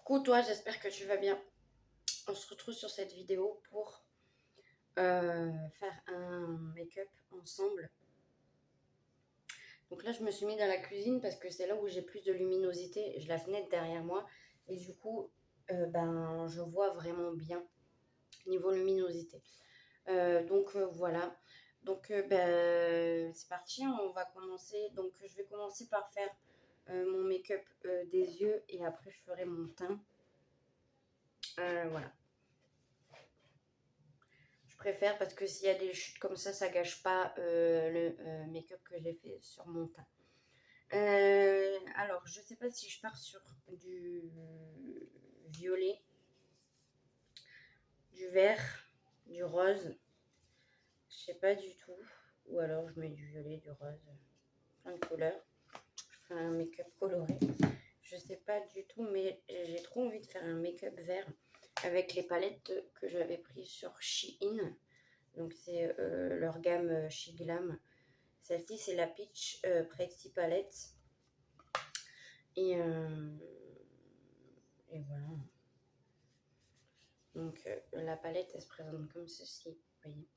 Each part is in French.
Coucou toi, j'espère que tu vas bien. On se retrouve sur cette vidéo pour faire un make-up ensemble. Donc là, je me suis mis dans la cuisine parce que c'est là où j'ai plus de luminosité. J'ai la fenêtre derrière moi et du coup, je vois vraiment bien niveau luminosité. Voilà. C'est parti, on va commencer. Donc je vais commencer par faire mon make-up des yeux et après je ferai mon teint. Voilà. Je préfère parce que s'il y a des chutes comme ça gâche pas le make-up que j'ai fait sur mon teint. Alors, je sais pas si je pars sur du violet, du vert, du rose. Je sais pas du tout. Ou alors je mets du violet, du rose, plein de couleurs. Je fais un make-up coloré. Je sais pas du tout, mais j'ai trop envie de faire un make-up vert avec les palettes que j'avais prises sur Shein. Donc c'est leur gamme She Glam. Celle-ci c'est la Peach Pretty Palette. Et voilà. Donc la palette elle se présente comme ceci. Vous voyez.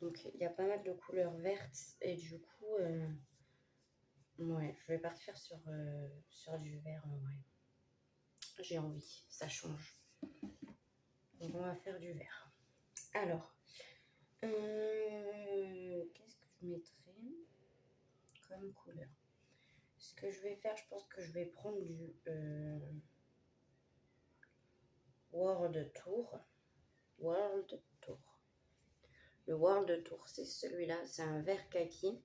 Donc il y a pas mal de couleurs vertes. Et du coup, ouais, je vais partir sur du vert en vrai. J'ai envie, ça change. Donc on va faire du vert. Alors, qu'est-ce que je mettrai comme couleur? Ce que je vais faire, je pense que je vais prendre du World Tour. World Tour. Le World Tour, c'est celui-là. C'est un vert kaki.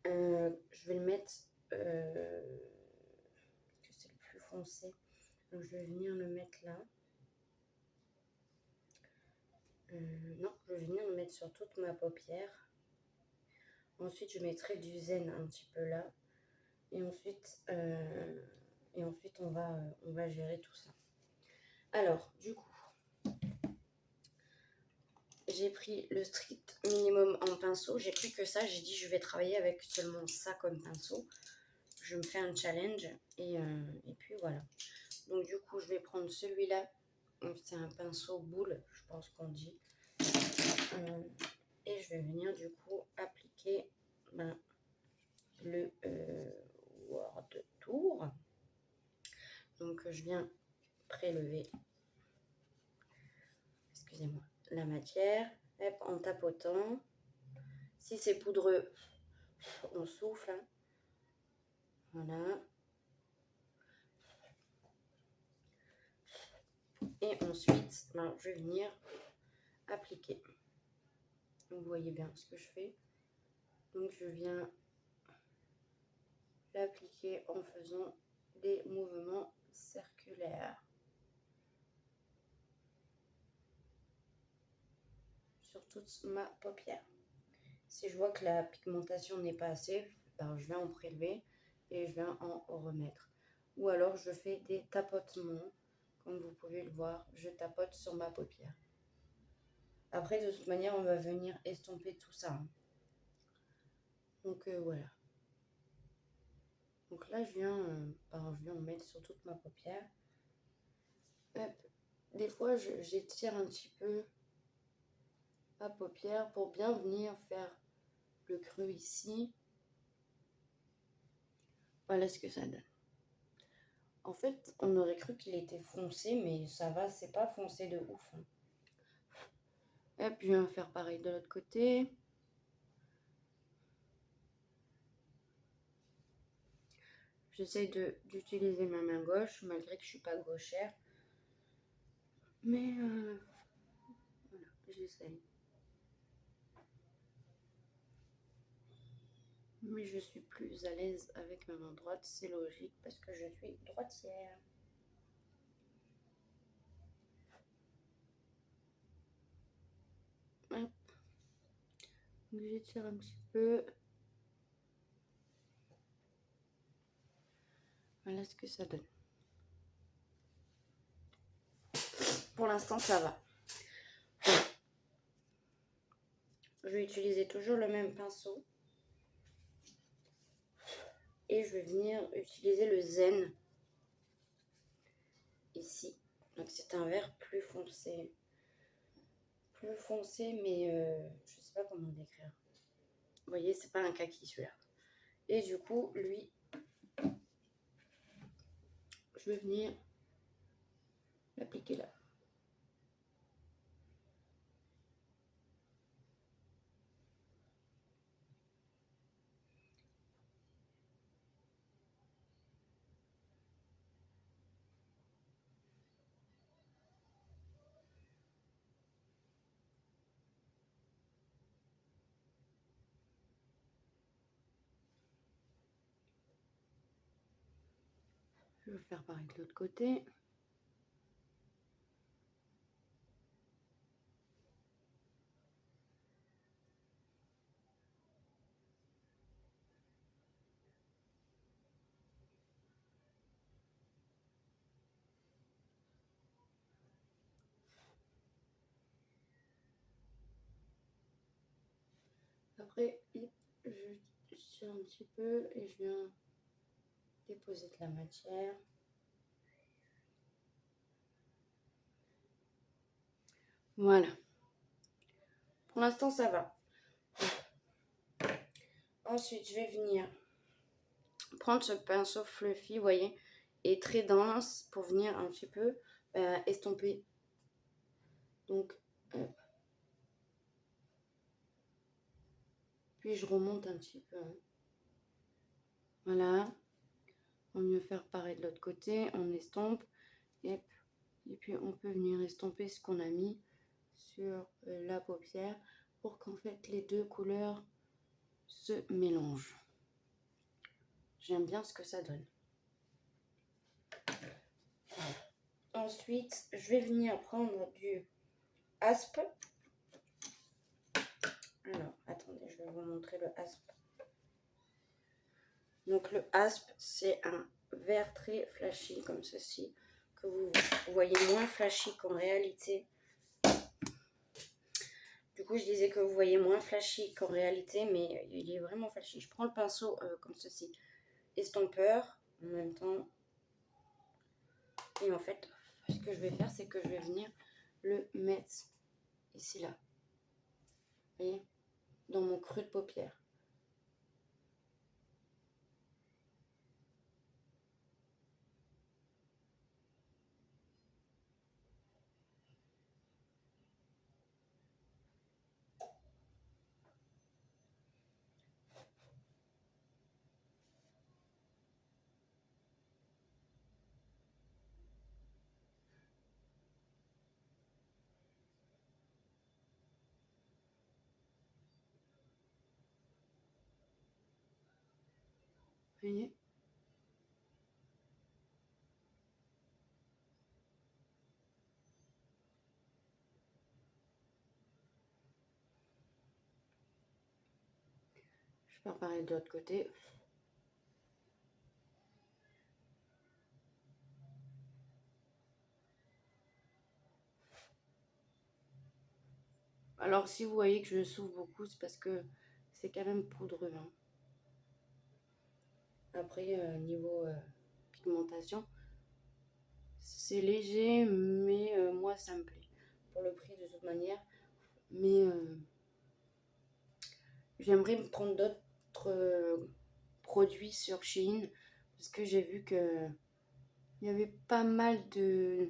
Je vais le mettre... que c'est le plus foncé. Donc je vais venir le mettre là. Non, je vais venir le mettre sur toute ma paupière. Ensuite, je mettrai du zen un petit peu là. Et ensuite on va gérer tout ça. Alors, du coup, j'ai pris le strict minimum en pinceau. J'ai pris que ça. J'ai dit je vais travailler avec seulement ça comme pinceau. Je me fais un challenge et puis voilà. Donc du coup, je vais prendre celui-là. C'est un pinceau boule, je pense qu'on dit. Et je vais venir du coup appliquer le World Tour. Donc je viens prélever, excusez-moi, la matière, hop, en tapotant. Si c'est poudreux, on souffle. Hein. Voilà. Et ensuite, je vais venir appliquer. Donc, vous voyez bien ce que je fais. Donc je viens l'appliquer en faisant des mouvements circulaires sur toute ma paupière. Si je vois que la pigmentation n'est pas assez, je vais en prélever et je vais en remettre. Ou alors je fais des tapotements, comme vous pouvez le voir, je tapote sur ma paupière. Après, de toute manière, on va venir estomper tout ça. Hein. Donc voilà. Donc là, je viens en mettre sur toute ma paupière. Hop. Des fois, j'étire un petit peu ma paupière pour bien venir faire le creux ici. Voilà ce que ça donne. En fait, on aurait cru qu'il était foncé, mais ça va, c'est pas foncé de ouf. Hein. Et puis, je viens faire pareil de l'autre côté. J'essaie d'utiliser ma main gauche, malgré que je suis pas gauchère. Mais voilà, j'essaye. Mais je suis plus à l'aise avec ma main droite, c'est logique, parce que je suis droitière. Hop. Donc j'étire un petit peu. Voilà ce que ça donne. Pour l'instant, ça va. Je vais utiliser toujours le même pinceau. Et je vais venir utiliser le zen. ici. Donc c'est un vert plus foncé. Plus foncé, mais je sais pas comment le décrire. Vous voyez, c'est pas un kaki celui-là. Et du coup, lui, je vais venir l'appliquer là. Je vais faire pareil de l'autre côté. Après, je tire un petit peu et je viens déposer de la matière. Voilà. Pour l'instant, ça va. Ensuite, je vais venir prendre ce pinceau fluffy, vous voyez, et très dense pour venir un petit peu estomper. Donc, puis je remonte un petit peu. Voilà. On va faire pareil de l'autre côté. On estompe. Et puis, on peut venir estomper ce qu'on a mis sur la paupière pour qu'en fait, les deux couleurs se mélangent. J'aime bien ce que ça donne. Ensuite, je vais venir prendre du aspe. Alors, attendez, je vais vous montrer le aspe. Donc, le aspe, c'est un vert très flashy, comme ceci, que vous voyez moins flashy qu'en réalité. Du coup, je disais que vous voyez moins flashy qu'en réalité, mais il est vraiment flashy. Je prends le pinceau comme ceci, estompeur, en même temps. Et en fait, ce que je vais faire, c'est que je vais venir le mettre ici, là. Vous voyez, dans mon creux de paupière. Vous voyez ? Je vais faire pareil de l'autre côté. Alors, si vous voyez que je souffle beaucoup, c'est parce que c'est quand même poudreux. Hein. Après, niveau pigmentation, c'est léger, mais moi, ça me plaît. Pour le prix, de toute manière. Mais j'aimerais me prendre d'autres produits sur Shein. Parce que j'ai vu que il y avait pas mal de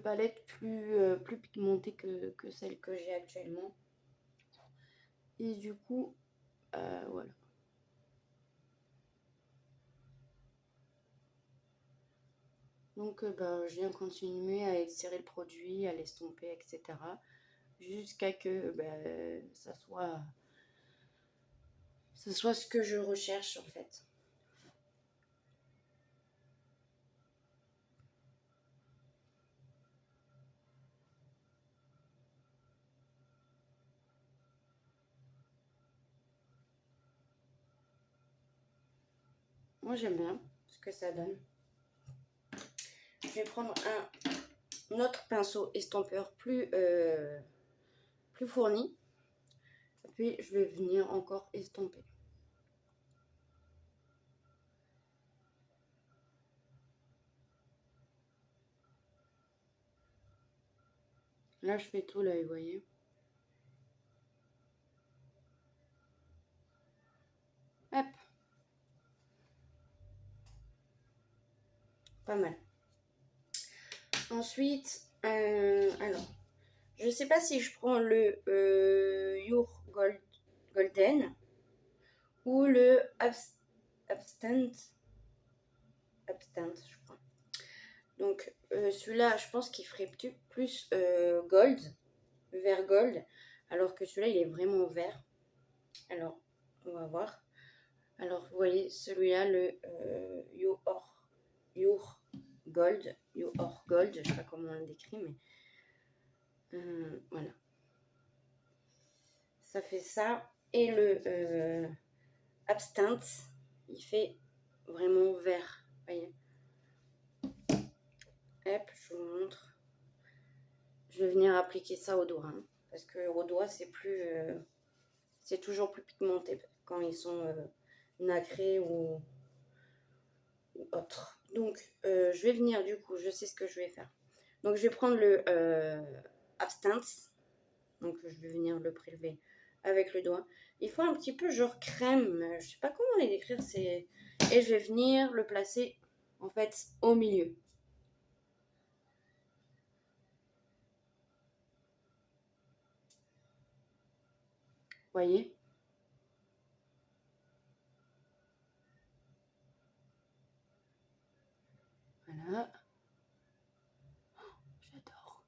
palettes plus pigmentées que celles que j'ai actuellement. Et du coup, voilà. Donc, je viens continuer à étirer le produit, à l'estomper, etc. Jusqu'à que ça soit ce que je recherche en fait. Moi, j'aime bien ce que ça donne. Je vais prendre un autre pinceau estompeur plus fourni. Et puis, je vais venir encore estomper. Là, je fais tout l'œil, vous voyez. Hop. Pas mal. Ensuite, alors, je sais pas si je prends le Your Golden ou le Abstent, je crois. Donc, celui-là, je pense qu'il ferait plus gold, vert gold, alors que celui-là, il est vraiment vert. Alors, on va voir. Alors, vous voyez, celui-là, le Your Gold, je sais pas comment on le décrit, mais voilà. Ça fait ça. Et le Absinthe, il fait vraiment vert. Voyez. Hop, je vous montre. Je vais venir appliquer ça au doigt. Hein, parce que au doigt, c'est toujours plus pigmenté quand ils sont nacrés ou autres. Donc, je vais venir du coup, je sais ce que je vais faire. Donc, je vais prendre le Absinthe. Donc, je vais venir le prélever avec le doigt. Il faut un petit peu genre crème, je sais pas comment les décrire, et je vais venir le placer en fait au milieu. Voyez? Voilà. Oh, j'adore.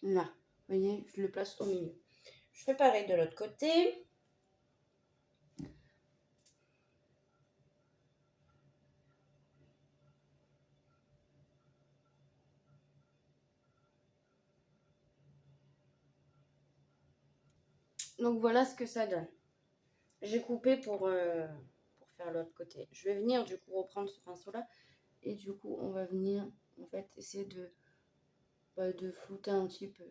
Là, voyez, je le place au milieu. Je fais pareil de l'autre côté. Donc voilà ce que ça donne. J'ai coupé pour faire l'autre côté. Je vais venir du coup reprendre ce pinceau-là. Et du coup, on va venir en fait essayer de flouter un petit peu.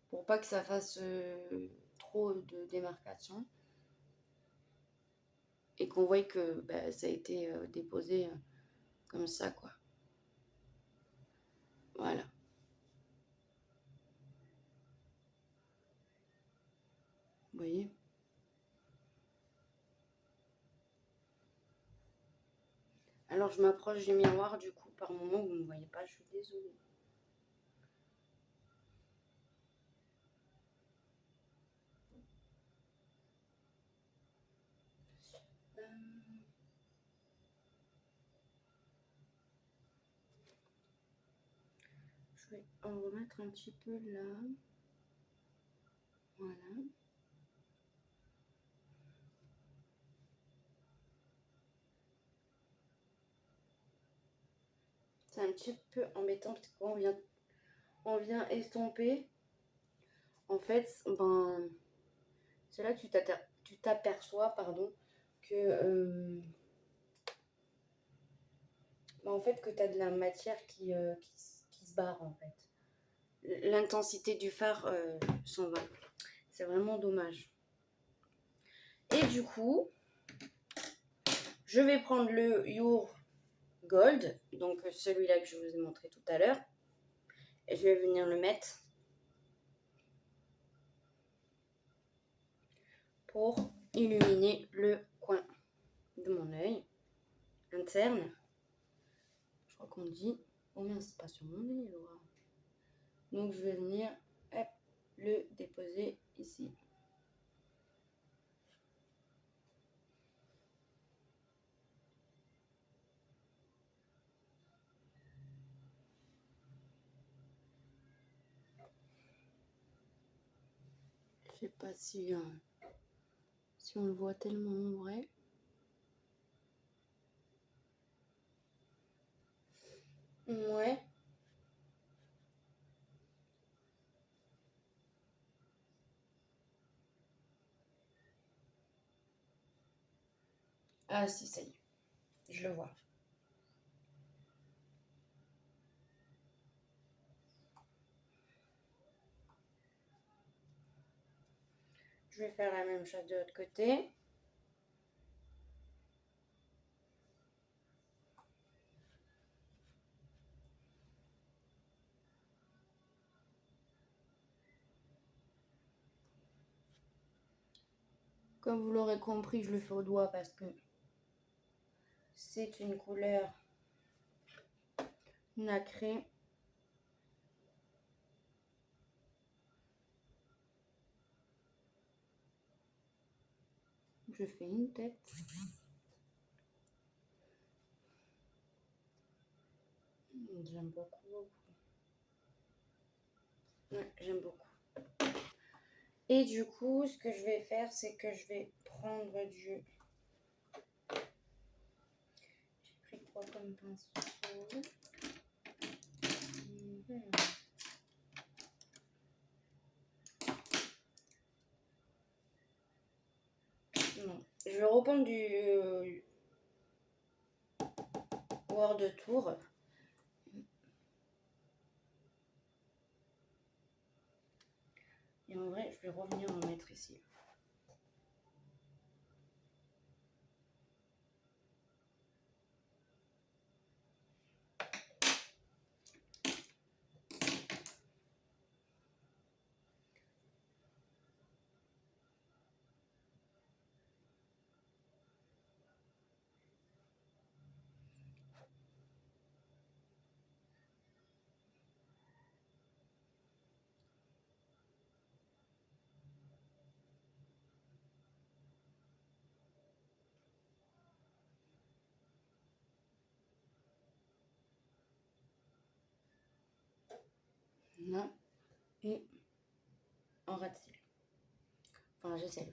Pour pas que ça fasse trop de démarcation. Et qu'on voit que ça a été déposé comme ça, quoi. Voilà. Vous voyez? Alors, je m'approche du miroir, du coup, par moment, vous ne me voyez pas, je suis désolée. Je vais en remettre un petit peu là. Voilà. C'est un petit peu embêtant parce que quand on vient estomper, en fait, c'est là que tu t'aperçois, pardon, que en fait que tu as de la matière qui se barre en fait. L'intensité du fard s'en va. C'est vraiment dommage. Et du coup, je vais prendre le Your Gold, donc celui-là que je vous ai montré tout à l'heure. Et je vais venir le mettre pour illuminer le coin de mon œil interne. Je crois qu'on dit, oh mince, c'est pas sur mon œil, Laura. Donc je vais venir hop, le déposer ici. Je sais pas si on le voit tellement en vrai. Ouais. Ah si, ça y est. Je le vois. Je vais faire la même chose de l'autre côté. Comme vous l'aurez compris, je le fais au doigt parce que c'est une couleur nacrée. Je fais une tête. J'aime beaucoup. Ouais, j'aime beaucoup. Et du coup, ce que je vais faire, c'est que je vais prendre du... J'ai pris quoi comme pinceau? Non. Je vais reprendre du World Tour. Et en vrai, je vais revenir en mettre ici. Là. Et en ras de cils. Enfin, j'essaie.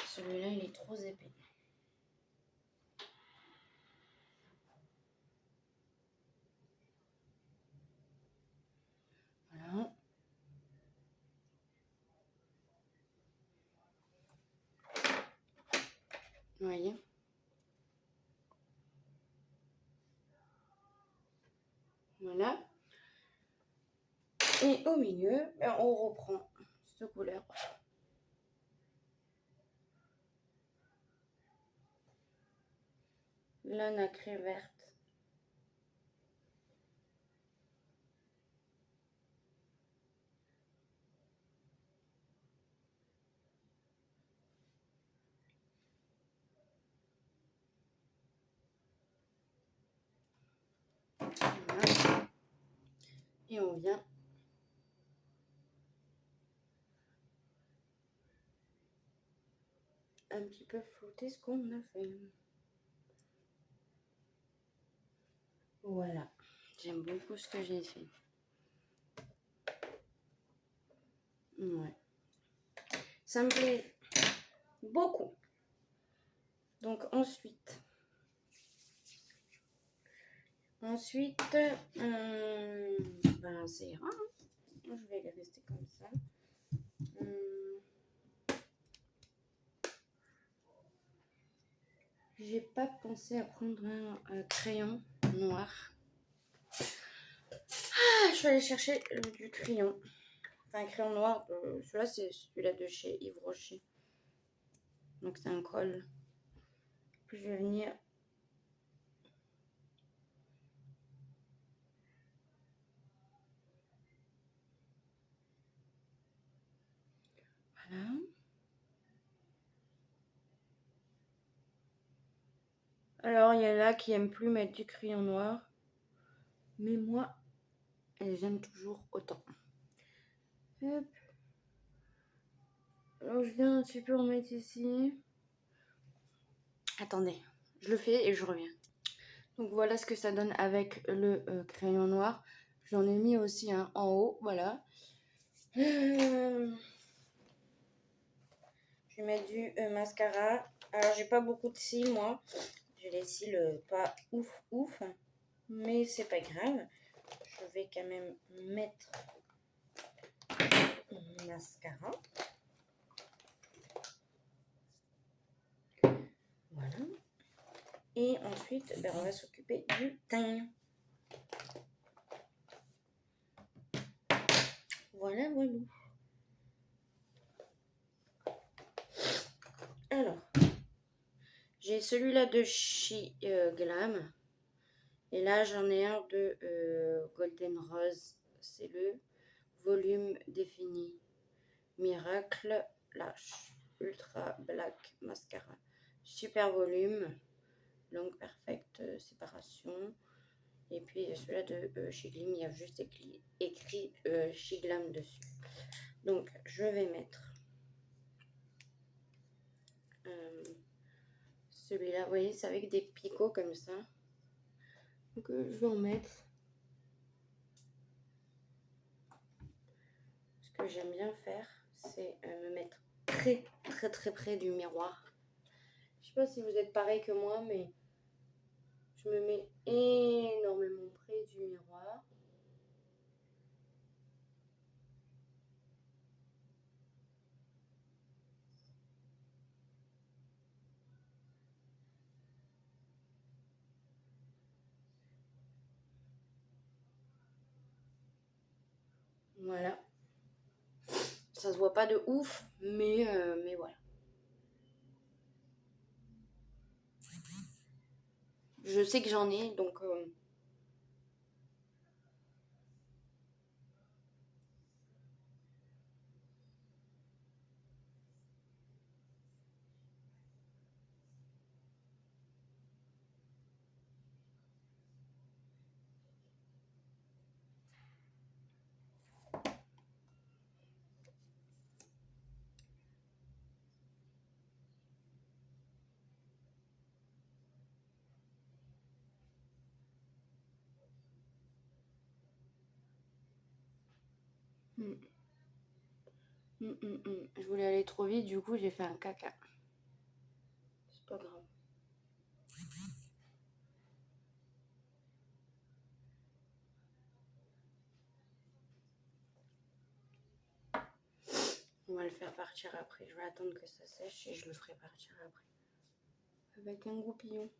Celui-là, il est trop épais. Voilà. Vous voyez? Voilà. Et au milieu, ben, on reprend cette couleur. La nacrée verte. Voilà. Et on vient un petit peu flouter ce qu'on a fait. Voilà. J'aime beaucoup ce que j'ai fait. Ouais. Ça me plaît beaucoup. Donc ensuite, ben, ça ira. Je vais les rester comme ça. J'ai pas pensé à prendre un crayon noir. Ah, je vais aller chercher du crayon. Enfin, un crayon noir. Celui-là, c'est celui-là de chez Yves Rocher. Donc, c'est un col. Puis, je vais venir... Voilà. Alors, il y en a qui aiment plus mettre du crayon noir. Mais moi, j'aime toujours autant. Hop. Alors, je viens un petit peu en mettre ici. Attendez, je le fais et je reviens. Donc, voilà ce que ça donne avec le crayon noir. J'en ai mis aussi un en haut, voilà. Je vais mettre du mascara. Alors, j'ai pas beaucoup de cils, moi. J'ai les cils pas ouf. Mais c'est pas grave. Je vais quand même mettre mon mascara. Voilà. Et ensuite, ben, on va s'occuper du teint. Voilà. Alors, j'ai celui-là de chez Glam. Et là, j'en ai un de Golden Rose. C'est le volume défini. Miracle Lash Ultra Black Mascara. Super volume. Longue perfecte séparation. Et puis celui-là de chez Glam, il y a juste écrit chez Glam dessus. Donc je vais mettre celui-là. Vous voyez, c'est avec des picots comme ça. Donc je vais en mettre. Ce que j'aime bien faire, c'est me mettre très près du miroir. Je sais pas si vous êtes pareil que moi, mais je me mets énormément près du miroir. Voilà. Ça se voit pas de ouf, mais voilà. Je sais que j'en ai, donc... Je voulais aller trop vite, du coup j'ai fait un caca. C'est pas grave. On va le faire partir après. Je vais attendre que ça sèche et je le ferai partir après. Avec un goupillon.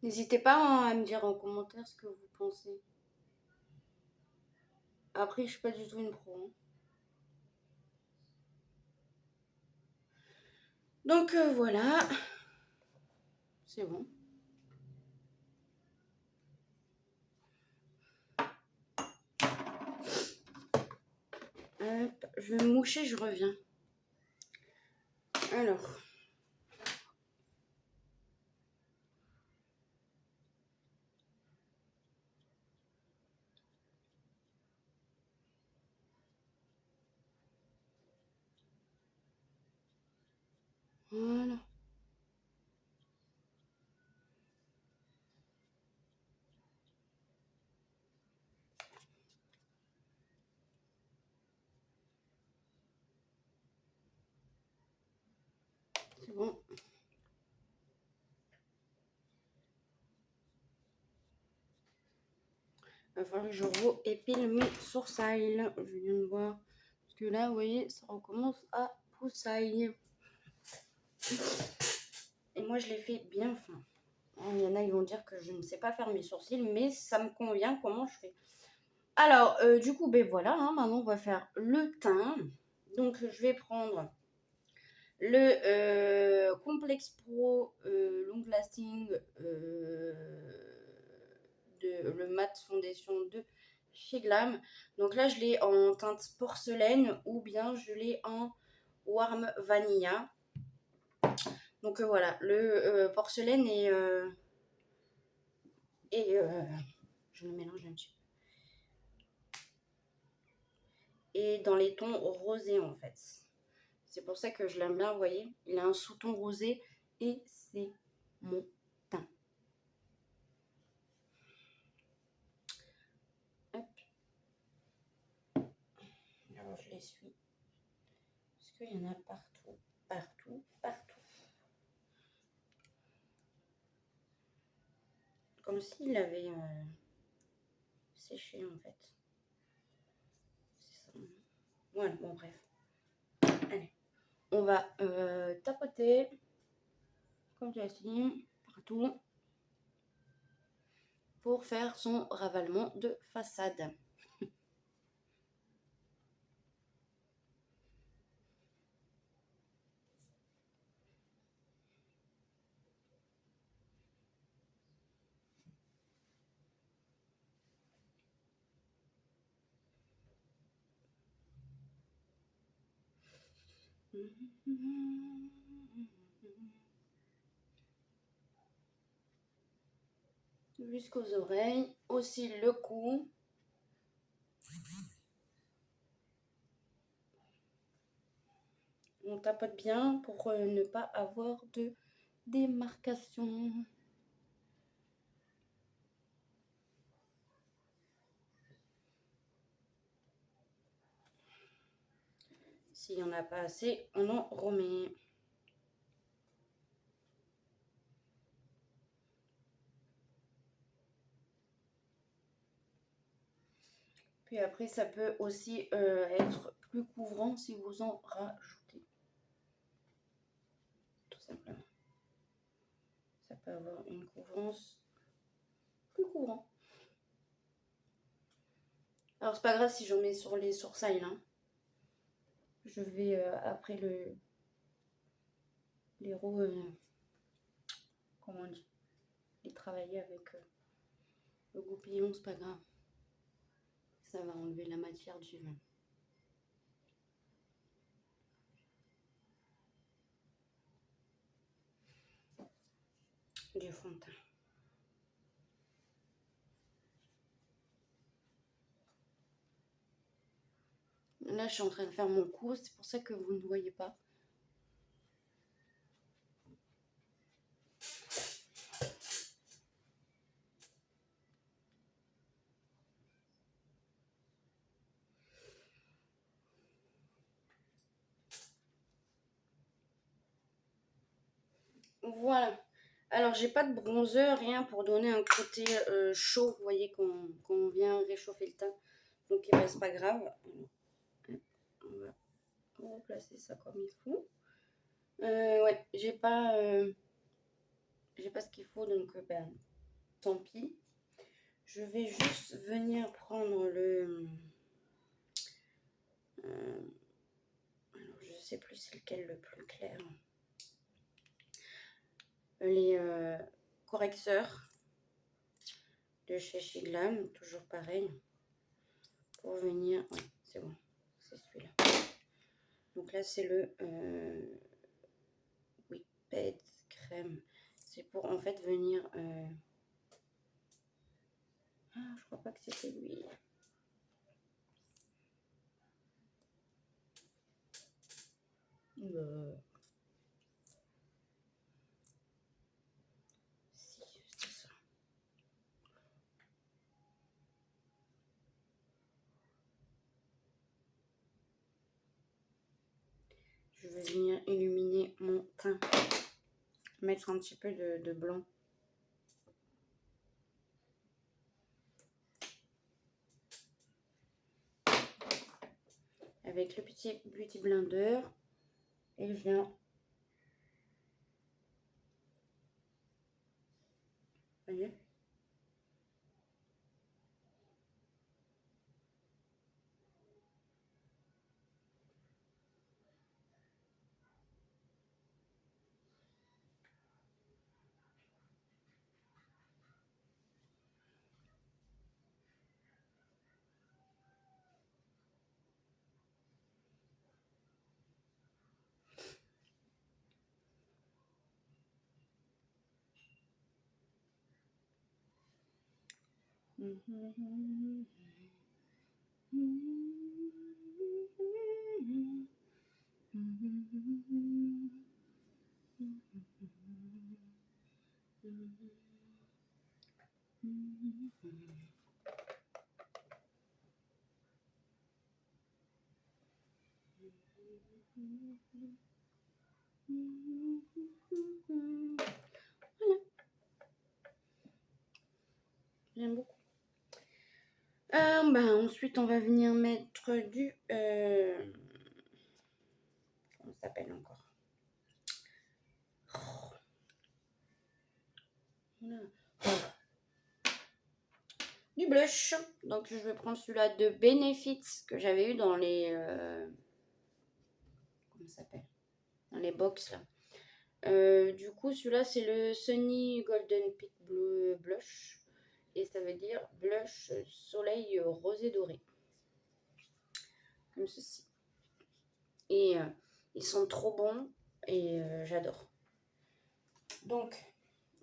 N'hésitez pas à me dire en commentaire ce que vous pensez. Après, je suis pas du tout une pro. Hein. Donc voilà. C'est bon. Hop, je vais me moucher, je reviens. Alors. Voilà. C'est bon. Il va falloir que je épile mes sourcils. Je viens de voir. Parce que là, vous voyez, ça recommence à poussailler. Et moi, je les fais bien fin. Il y en a, ils vont dire que je ne sais pas faire mes sourcils, mais ça me convient comment je fais. Alors, du coup, ben voilà, hein, maintenant on va faire le teint. Donc, je vais prendre le Complex Pro Long Lasting, le Matte Foundation de chez Glam. Donc là, je l'ai en teinte porcelaine ou bien je l'ai en Warm Vanilla. Donc voilà, le porcelaine je le mélange un petit peu. Et dans les tons rosés en fait. C'est pour ça que je l'aime bien, vous voyez. Il a un sous-ton rosé et c'est mon teint. Hop. Alors je l'essuie. Parce qu'il y en a partout, partout, partout. comme s'il avait séché en fait. C'est ça. Voilà, bon bref. Allez, on va tapoter, comme tu as dit, partout, pour faire son ravalement de façade. Jusqu'aux oreilles, aussi le cou. On tapote bien pour ne pas avoir de démarcation. S'il n'y en a pas assez, on en remet. Puis après, ça peut aussi être plus couvrant si vous en rajoutez. Tout simplement. Ça peut avoir une couvrance plus couvrant. Alors, c'est pas grave si j'en mets sur les sourcils. Hein. Je vais, après les roues, comment on dit, les travailler avec le goupillon, c'est pas grave. Ça va enlever la matière du fond de teint. Là, je suis en train de faire mon cou, c'est pour ça que vous ne voyez pas. Voilà. Alors, j'ai pas de bronzer, rien pour donner un côté chaud. Vous voyez qu'on vient réchauffer le teint. Donc, eh ben, c'est pas grave. On va replacer ça comme il faut. Ouais, j'ai pas ce qu'il faut, donc ben, tant pis. Je vais juste venir prendre le... alors, je sais plus c'est lequel le plus clair. Les correcteurs de chez Shiglam, toujours pareil. Pour venir... Ouais, c'est bon, c'est celui-là. Donc là, c'est le Whipped crème. C'est pour en fait venir... Ah, je crois pas que c'était lui. Si, c'est ça. Je vais venir illuminer mon teint. Mettre un petit peu de blanc. Avec le petit Beauty Blender. Et je viens... Vous voyez ? Voilà. J'aime beaucoup. Ensuite, on va venir mettre du... comment ça s'appelle encore? Voilà. Du blush. Donc, je vais prendre celui-là de Benefits que j'avais eu dans les... comment ça s'appelle? Dans les box, là. Du coup, celui-là, c'est le Sunny Golden Peak Blue Blush. Et ça veut dire blush soleil rosé doré. Comme ceci. Et ils sont trop bons et j'adore. Donc,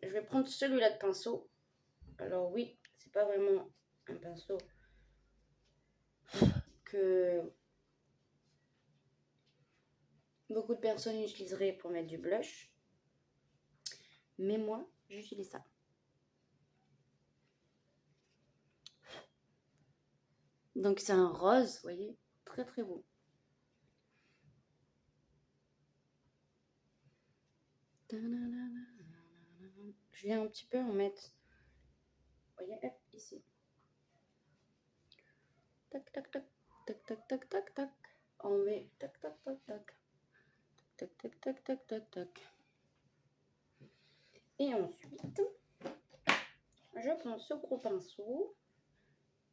je vais prendre celui-là de pinceau. Alors oui, c'est pas vraiment un pinceau que beaucoup de personnes utiliseraient pour mettre du blush. Mais moi, j'utilise ça. Donc c'est un rose, vous voyez, très très beau. Je viens un petit peu en mettre, vous voyez, hop, ici. Tac, tac, tac, tac, tac, tac, tac, tac. On met tac, tac, tac, tac. Tac, tac, tac, tac, tac, tac. Et ensuite, je prends ce gros pinceau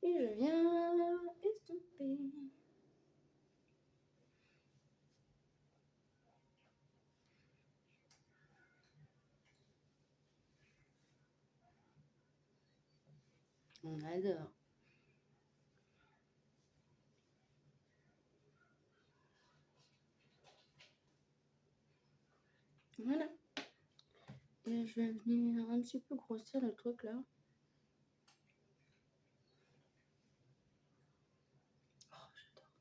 et je viens estomper. On adore. Voilà. Et je vais venir un petit peu grossir le truc là. Oh, j'adore.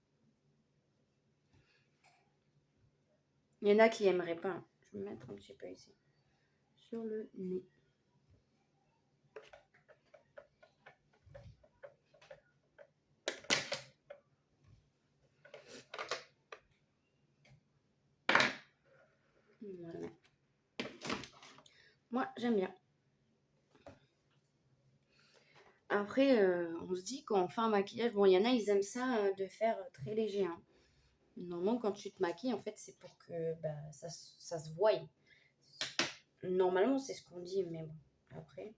Il y en a qui n'aimeraient pas. Je vais mettre un petit peu ici. Sur le nez. Voilà. Moi, j'aime bien. Après, on se dit quand on fait un maquillage, bon, il y en a, ils aiment ça de faire très léger. Hein. Normalement, quand tu te maquilles, en fait, c'est pour que ça se voie. Normalement, c'est ce qu'on dit, mais bon, après.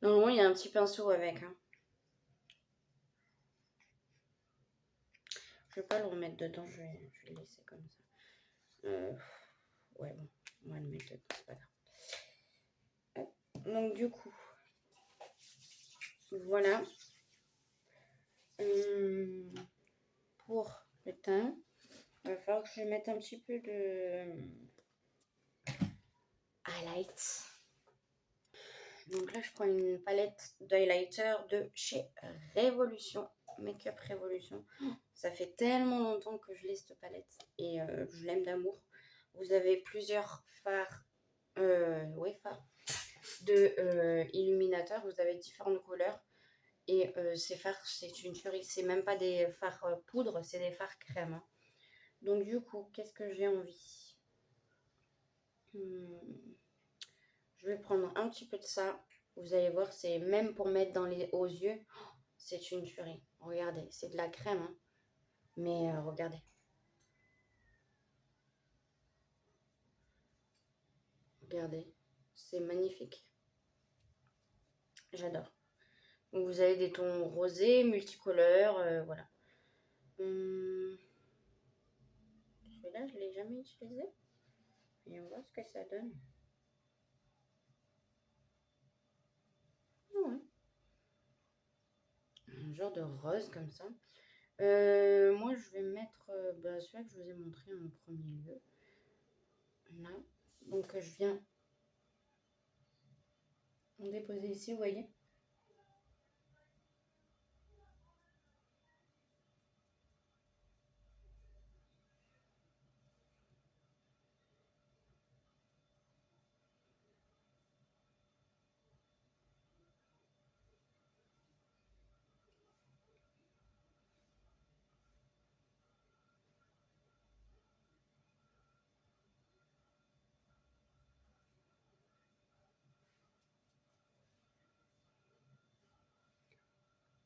Normalement, il y a un petit pinceau avec. Hein. Je vais pas le remettre dedans, je vais le laisser comme ça. Ouais, bon, on va le mettre dedans, c'est pas grave. Donc, du coup, voilà. Pour le teint, il va falloir que je mette un petit peu de highlight. Donc là, je prends une palette d'highlighter de chez Révolution, Make-up Révolution. Ça fait tellement longtemps que je l'ai cette palette et je l'aime d'amour. Vous avez plusieurs fards, fards de illuminateur. Vous avez différentes couleurs et ces fards, c'est une tuerie. C'est même pas des fards poudre, c'est des fards crème. Hein. Donc du coup, qu'est-ce que j'ai envie Je vais prendre un petit peu de ça. Vous allez voir, c'est même pour mettre aux yeux, c'est une tuerie. Regardez, c'est de la crème. Hein. Mais regardez. Regardez, c'est magnifique. J'adore. Donc vous avez des tons rosés, multicolores, voilà. Celui-là, je ne l'ai jamais utilisé. Et on voit ce que ça donne. Ah ouais. Un genre de rose comme ça. Moi, je vais mettre celui-là que je vous ai montré en premier lieu. Là. Donc, je viens en déposer ici, vous voyez.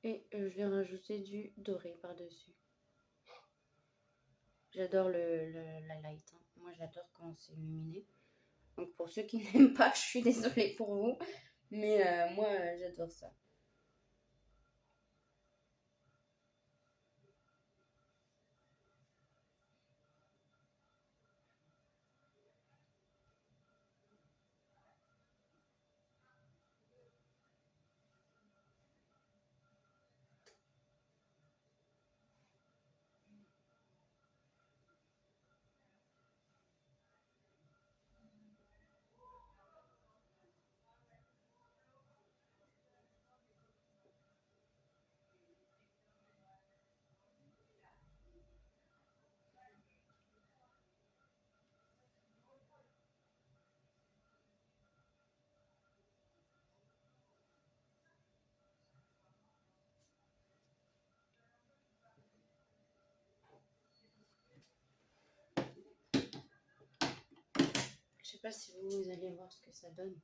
Et je vais rajouter du doré par-dessus. J'adore la light. Hein. Moi, j'adore quand c'est illuminé. Donc, pour ceux qui n'aiment pas, je suis désolée pour vous. Mais moi, j'adore ça. Je sais pas si vous allez voir ce que ça donne.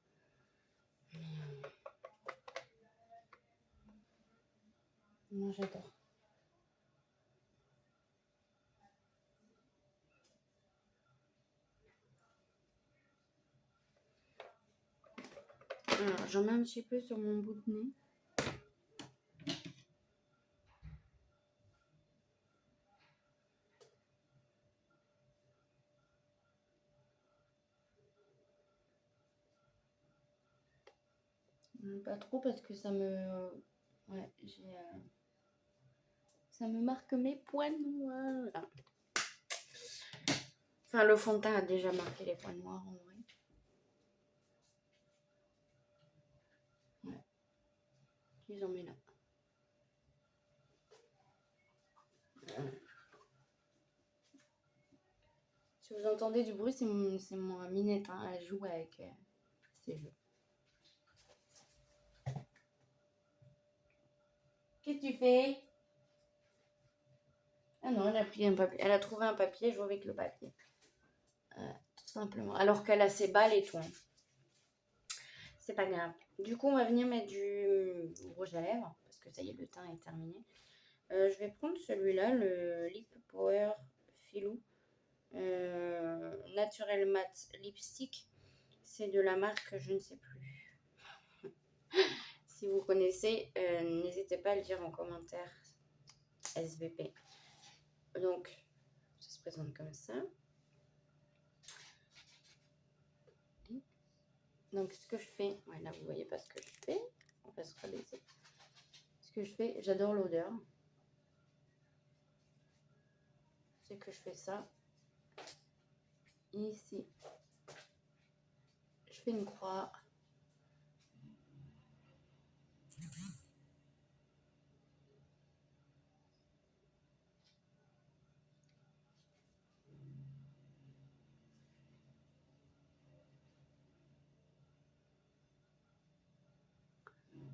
Moi, j'adore. Alors, j'en mets un petit peu sur mon bout de nez. Pas trop parce que ça me... Ouais, j'ai... Ça me marque mes points noirs. Ah. Enfin, le fond de teint a déjà marqué les points noirs en vrai. Ouais. Je les en mets là. Si vous entendez du bruit, c'est mon Minette. Hein. Elle joue avec ses jeux. Qu'est-ce que tu fais? Ah non, elle a pris un papier. Elle a trouvé un papier, elle joue avec le papier. Tout simplement. Alors qu'elle a ses balles et tout. Hein. C'est pas grave. Du coup, on va venir mettre du rouge à lèvres. Parce que ça y est, le teint est terminé. Je vais prendre celui-là, le Lip Power Filou. Naturel Matte Lipstick. C'est de la marque, je ne sais plus. Si vous connaissez, n'hésitez pas à le dire en commentaire. SVP. Donc, ça se présente comme ça. Donc, ce que je fais, ouais, là vous voyez pas ce que je fais. On va se rebaisser. Ce que je fais, j'adore l'odeur. C'est que je fais ça. Ici, je fais une croix.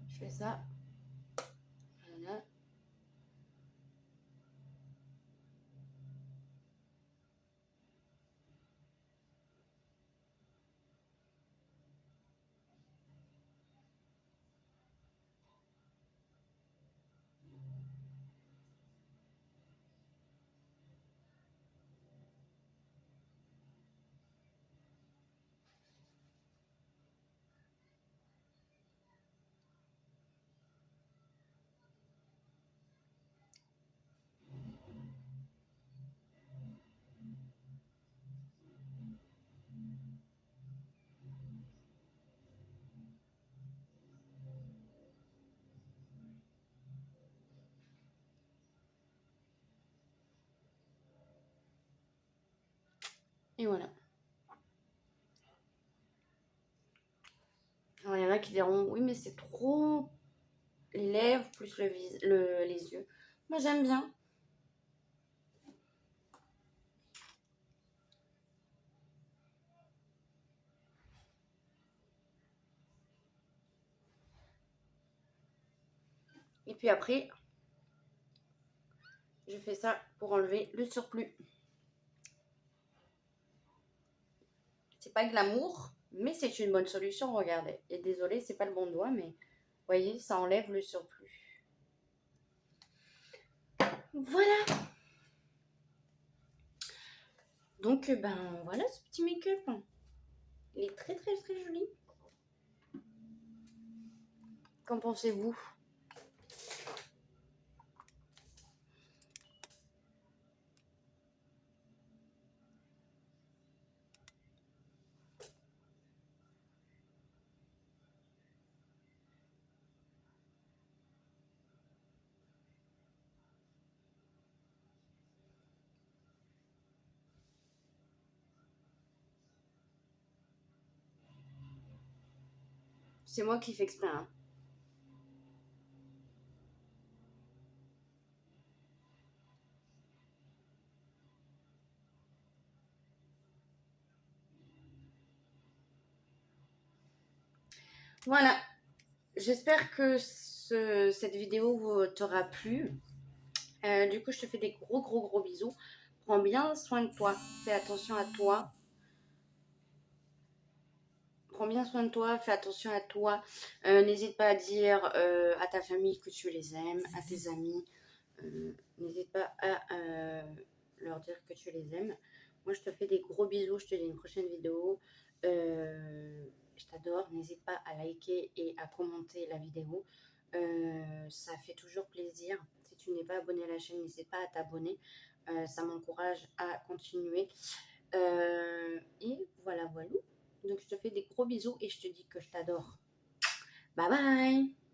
Je fais ça. Voilà. Et voilà. Alors, il y en a qui diront, oui, mais c'est trop les lèvres plus les yeux. Moi, j'aime bien. Et puis après, je fais ça pour enlever le surplus. C'est pas glamour, mais c'est une bonne solution, regardez. Et désolé, c'est pas le bon doigt, mais vous voyez, ça enlève le surplus. Voilà. Donc, ben voilà ce petit make-up. Il est très très très joli. Qu'en pensez-vous? C'est moi qui fais exprès, hein. Voilà. J'espère que cette vidéo t'aura plu. Du coup, je te fais des gros gros gros bisous. Prends bien soin de toi. Fais attention à toi. Prends bien soin de toi, fais attention à toi. N'hésite pas à dire à ta famille que tu les aimes, à tes amis. N'hésite pas à leur dire que tu les aimes. Moi, je te fais des gros bisous. Je te dis à une prochaine vidéo. Je t'adore. N'hésite pas à liker et à commenter la vidéo. Ça fait toujours plaisir. Si tu n'es pas abonné à la chaîne, n'hésite pas à t'abonner. Ça m'encourage à continuer. Et voilà, voilà. Donc, je te fais des gros bisous et je te dis que je t'adore. Bye bye!